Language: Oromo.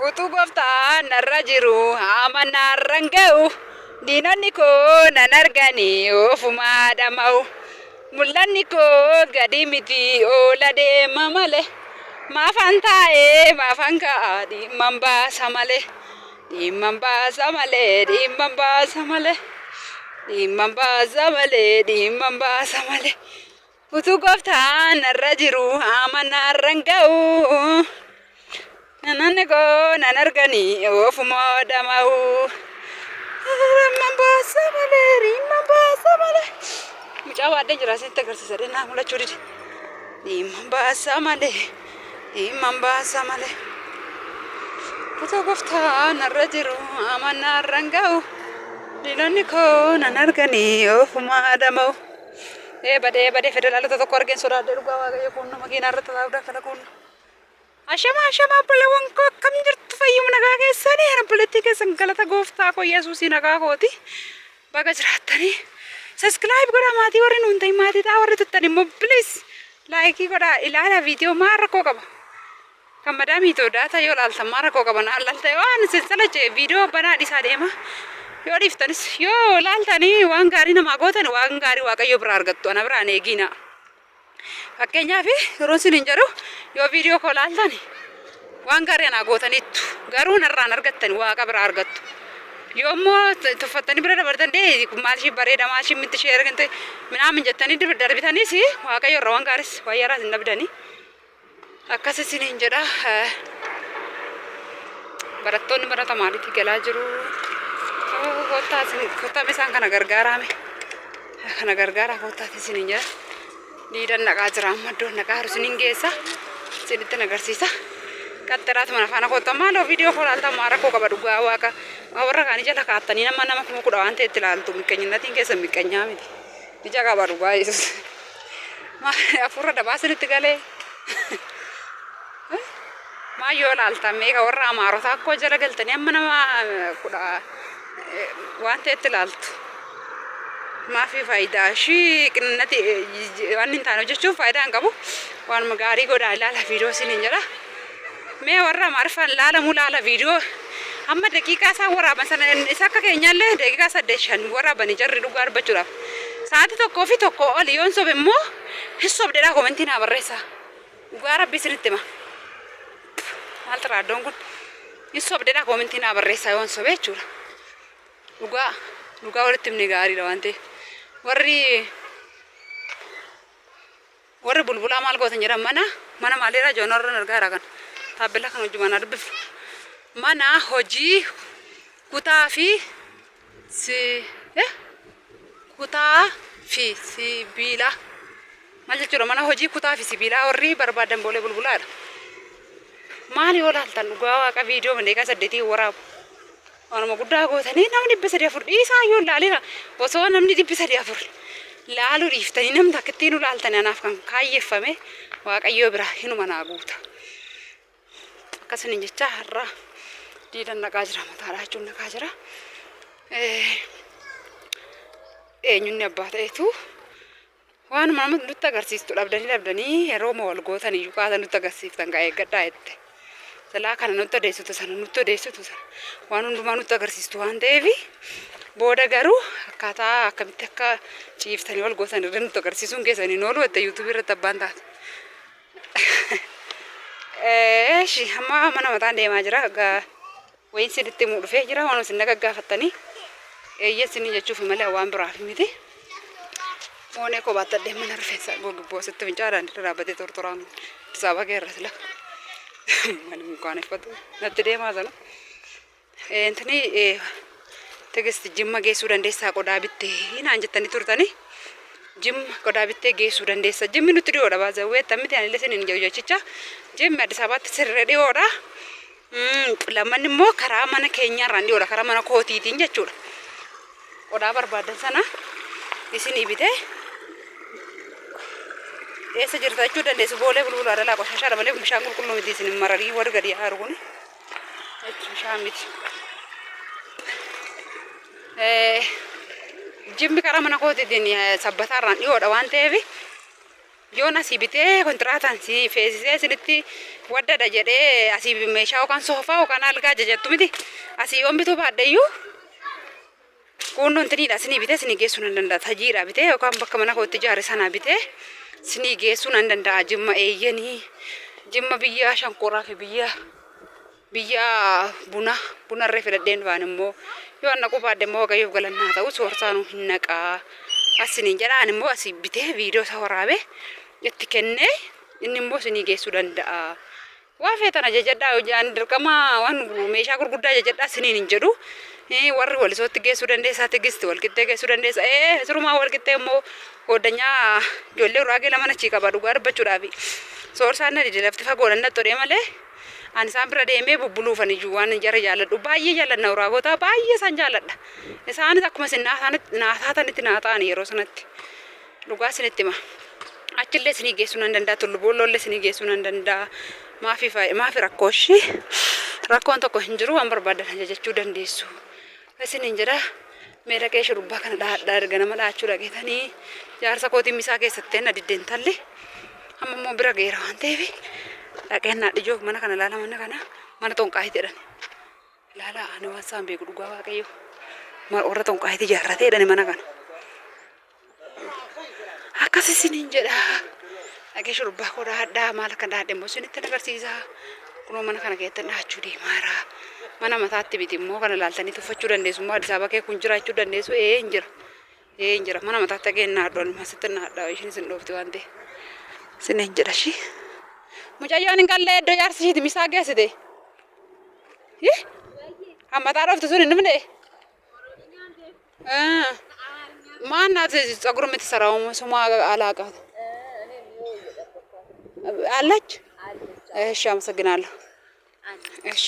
Utuu gooftaan narra jiru amanarran ga'u diinonni koo nan arganii ofumaa dhama'u. Mul'anni koo gadi miti oola deema malee maafan taa'ee maafan ka'a dhimman baasa malee dhimman baasa malee dhimman baasa malee dhimman baasa malee dhimman baasa malee. Utuu gooftaan narra jiru amanarran ga'u. Nanne ko nan arganii ofumaa dhama'u. Dhimman baasa malee dhimman baasa malee. Mucaa waadde jira asitti agarsiisa naa mul'achuu dide. Dhimman baasa malee dhimman baasa malee. Utuu gooftaan narra jiru amanarran ga'u. Diinonni koo nan arganii ofumaa dhama'u. Badee federaalota tokko argeen sodaadde dhugaa waaqayyo kun makiinaa irratti taa'uudhaaf kana kun. Ashama obboleewwan koo akkam jirtu fayyuma nagaa keessanii obboleettii keessan galata gooftaa koo Yesuusii nagaa kooti baga jiraattanii subscribe godhaa maatii warri nuun ta'e maatii ta'a warri tuttan immoo please laayikii godhaa ilaala viidiyoo maa rakkoo qaba kan madaamiitoo daata yoo laaltan maa rakkoo qaba naan laalta waan sensalache viidiyoo banaa dhiisaa deema yoo dhiiftanis yoo laaltanii waan gaarii namaa gootan waan gaarii waaqayyo biraa argattu ana biraan eegina. Fakkeenyaaf yeroo isin hin jedhu yoo viidiyoo koo laaltani waan gaarii anaa gootaniittu garuu narraan argattani waaqa biraa argattu. Yoommoo tuffattanii bira dabartan maalishii bareeda maalishii mitti ishee ergante minaamin jettanii darbitanis waaqayyo irraa waan gaariis waayyaaraas hin dhabdanii. Akkas isin hin jedha barattoonni barata maaliitti galaa jiru. Kottaa isaan kana gargaarame kana gargaara kottaati isin hin jedha. Liidan naqaa jira amma iddoon naqaa jiru isiniin geessa isinitti agarsiisa. Qaxxaraatu mana faana kottaa maaloo viidiyoo koo laaltan maa rakkoo qaba dhugaa waaqa warra kaanii jala kaattanii nama kuma kudha waan ta'etti ilaaltu miqqeenyinnatiin keessa miqqeenyaa miti. Ija qaba dhugaa Yesuus. Afurra dabaa isinitti galee. Maa yoo laaltan meeqa warra amaarotaa akkoo jala galtanii amma nama kudha waan ta'etti ilaaltu. Maafi faayidaa ishii qinnati waan hin taane hojjechuuf faayidaa hin qabu. Waan gaarii godhaa ilaala viidiyoo isiniin jedha. Mee warra amaariffaan laala viidiyoo amma daqiiqaa isaan waraaban sana isa akka keenyallee daqiiqaa 8 waraabanii jarri dhugaa arbachuudhaaf. Sa'aatii tokkoo fi tokko oli yoon sobe immoo hin sobdedhaa komentii naa barreessaa. Dhugaa rabbi isinitti hima. Maaltu raaddoon kun hin sobdedhaa komentii naa barreessaa yoon sobe jechuudha. Dhugaa walitti himne gaariidha waan ta'eef. Warri bulbulaa maal gootan jedhan mana maaliirraa joonorra argaara kan taabbellaa kan hojii manaa dubbifnu mana hojii kutaa fi sibiilaa maal jechuudha mana hojii kutaa fi sibiilaa warri barbaadan boolee bulbulaadha. Maali yoo laaltan dhugaa waaqa viidiyoo mandeeqaa 8 waraabu waanuma guddaa gootanii namni 3-4 dhiisaa yoo laalina osoo namni 3-4 laaluu dhiiftanii namni akka ittiin ulaaltanii anaaf kan kaayyeeffame waaqayyoo bira hinuma naa guuta. Akkasiin jecha har'a diidan naqaa jira mataadhaa jechuun naqaa jira. Eenyunni abbaa ta'etu waanuma nama nutti agarsiistu dhabdanii yeroo wal gootan iyyuu kaasa nutti agarsiiftan gaa eeggadhaa jette. Salaa kana nutti odeessitu sana waan hundumaa nutti agarsiistu waan ta'eef booda garuu akkaataa akkamitti akka ciiftanii wal gootan irra nutti agarsiisuun keessanii noolu wette yuutuubii irratti abbaan taate. Amma mana mataan deemaa jira wayin sinitti himuu dhufee jira waan isin gaggaafattanii eeyyeessinii jechuuf malee waan biraaf miti. Moonee kophaatti addee mana rifeensa gogibboo sitti fincaadhaan dhaabbatee tortoraan Addis geerra sila. Mani mukaan effatu natti deemaa sana. Intini tegisti jimma geessuu dandeessaa qodaa bittee naan jettanii turtanii jimma qodaa bittee geessuu dandeessa. Jimmi nutti dhiyoodha baazawwee tammiti ani illee hin jechuudha. Jimmi Addis Ababaatti sirrii dhiyoodha. Lammanni immoo karaa mana keenyaarraan dhiyoodha karaa mana kootiitiin jechuudha. Qodaa barbaadan sana isinii bitee eessa jirta jechuu dandeessu boolee bulbulaa dhalaa qoshashaadha malee bishaan qulqulluu miti isin mararii warri gadi yaaru kun bishaan miti. Jimmi karaa mana kootiitiin sabbataarraan dhiyoodha waan ta'eef yoon asii bitee kontiraataan si feesisee sinitti waddada jedhee asii meeshaa yookaan soofaa yookaan algaa jajattu miti asii yoon bituu baadhayyuu kunnoon tiniidha sinii bitee sinii geessuu nan danda'a tajiidha bitee yookaan bakka mana kootti ijaare sanaa bitee sinii geessuu nan danda'a jimma eeyyanii jimma biyya shankoraa fi biyya bunarree filadheen waan immoo yoo anna qubaadde immoo waaqayyoof galannaa ta'u soorsaanuu hin naqaa asiniin jedhaan immoo asii bitee viidiyoo isaa waraabee itti kennee inni immoo sinii geessuu danda'a. Waa feetan ajajadhaa hojjaan dirqama waan meeshaa gurguddaa ajajadhaa siniin hin jedhu warri walisootti geessuu dandeessaa tigisti walqixxee geessuu dandeessa sirumaa walqixxee immoo goddanyaa ijoollee uraagee lama achii qaba dhugaa dubbachuudhaafi soorsaan na dide lafti fagoo nan xodhee malee ani isaan bira deemee bubbuluufan iyyuu waan jara jaalladhu baay'ee jaalladha uraagota baay'ee isaan jaalladha isaanis akkuma isin naataatanitti naataan yeroo sanatti dhugaa isinitti hima achillee isinii geessuu nan danda'a tulluboolloollee isinii geessuu nan danda'a maafi rakkooshi rakkoon tokko hin jiru waan barbaadan ajajachuu dandeessu isiniin jedha meela qee shurubbaa kana dhaadhaa erga nama dhaachuu dhageetanii jaarsa kootiin misaa keessatti na diddeen talli amma immoo bira geera waan ta'eef dhaqeen naadhijoo mana kana laala mana tonqaayitii jedhan laala ani waan isaan beeku dhugaa waaqayyo warra tonqaayitii ijaarratee jedhani mana kana akkas isiniin jedha dhaqee shurubbaa koo dhaadhaa maal akka dhaadhe immoo isinitti agarsiisa kunoo mana kana keessatti dhaachuu deemaara mana mataatti biti immoo kana laaltanii tuffachuu dandeessu immoo Addis Ababa kee kun jiraachuu dandeessu hin jira mana mataatti dhaqeen naadhoon masitti naadhaa ishiin isin dhoofti waan ta'e isiniin jedha shi mucayyoon hin qallee iddoo jaarsi ishiiti misaa geessite hammataa dhooftu sun hin dhufne ማናት ጸጉር የምትሰራው ስሟ አላውቃት አለች። እሺ አመሰግናለሁ። እሺ